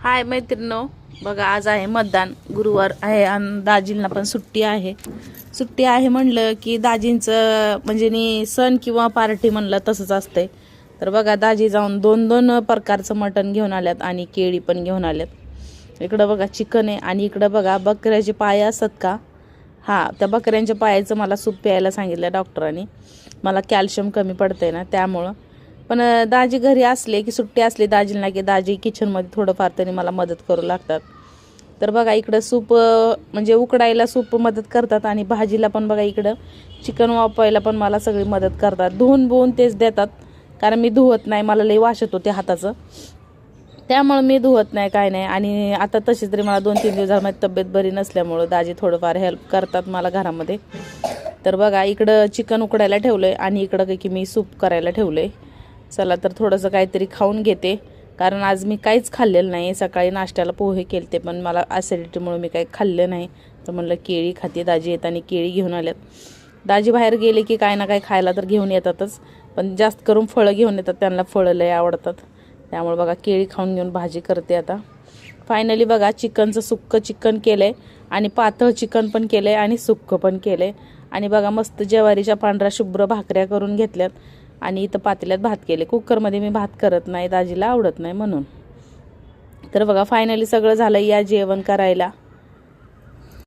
हाय मैत्रिणो, बघा आज आहे मतदान. गुरुवार आहे आणि दाजींना पण सुट्टी आहे. सुट्टी आहे म्हणलं की दाजींचं म्हणजे नी सण किंवा पार्टी म्हणलं तसंच असतंय. तर बघा दाजी जाऊन दोन दोन प्रकारचं मटण घेऊन आल्यात आणि केळी पण घेऊन आल्यात. इकडं बघा चिकन आहे आणि इकडं बघा बकऱ्याचे पाय असतात का, हां त्या बकऱ्यांच्या पायाचं मला सूप प्यायला सांगितलं डॉक्टरांनी. मला कॅल्शियम कमी पडतंय ना त्यामुळं. पण दाजी घरी असले की सुट्टी असली दाजींना की दाजी किचनमध्ये थोडंफार तरी मला मदत करू लागतात. तर बघा इकडं सूप म्हणजे उकडायला सूप मदत करतात आणि भाजीला पण बघा इकडं चिकन वाफवायला पण मला सगळी मदत करतात. धुवून तेच देतात कारण मी धुवत नाही, मला लई वास येतो त्या हाताचं, त्यामुळं मी धुवत नाही काय नाही. आणि आता तशी तरी मला 2-3 दिवस झालं माझी तब्येत बरी नसल्यामुळं दाजी थोडंफार हेल्प करतात मला घरामध्ये. तर बघा इकडं चिकन उकडायला ठेवलं आहे आणि इकडं की मी सूप करायला ठेवलं आहे. चला तर थोडंसं काहीतरी खाऊन घेते कारण आज मी काहीच खाल्लेलं नाही. सकाळी नाश्त्याला पोहे केले ते पण मला ॲसिडिटीमुळे मी काही खाल्लं नाही. तर म्हणलं केळी खाते, दाजी येताना केळी घेऊन आल्यात. दाजी बाहेर गेले की काय ना काय खायला तर घेऊन येतातच, पण जास्त करून फळं घेऊन येतात, त्यांना फळं लय आवडतात. त्यामुळे बघा केळी खाऊन घेऊन भाजी करते आता. फायनली बघा चिकनचं सुक्कं चिकन केलं आहे आणि पातळ चिकन पण केलं आहे आणि सुक्कं पण केलं आहे. आणि बघा मस्त ज्वारीच्या पांढऱ्या शुभ्र भाकऱ्या करून घेतल्यात आणि इथं पातेल्यात भात केले. कुकरमध्ये मी भात करत नाही, दाजीला आवडत नाही म्हणून. तर बघा फायनली सगळं झालं, या जेवण करायला.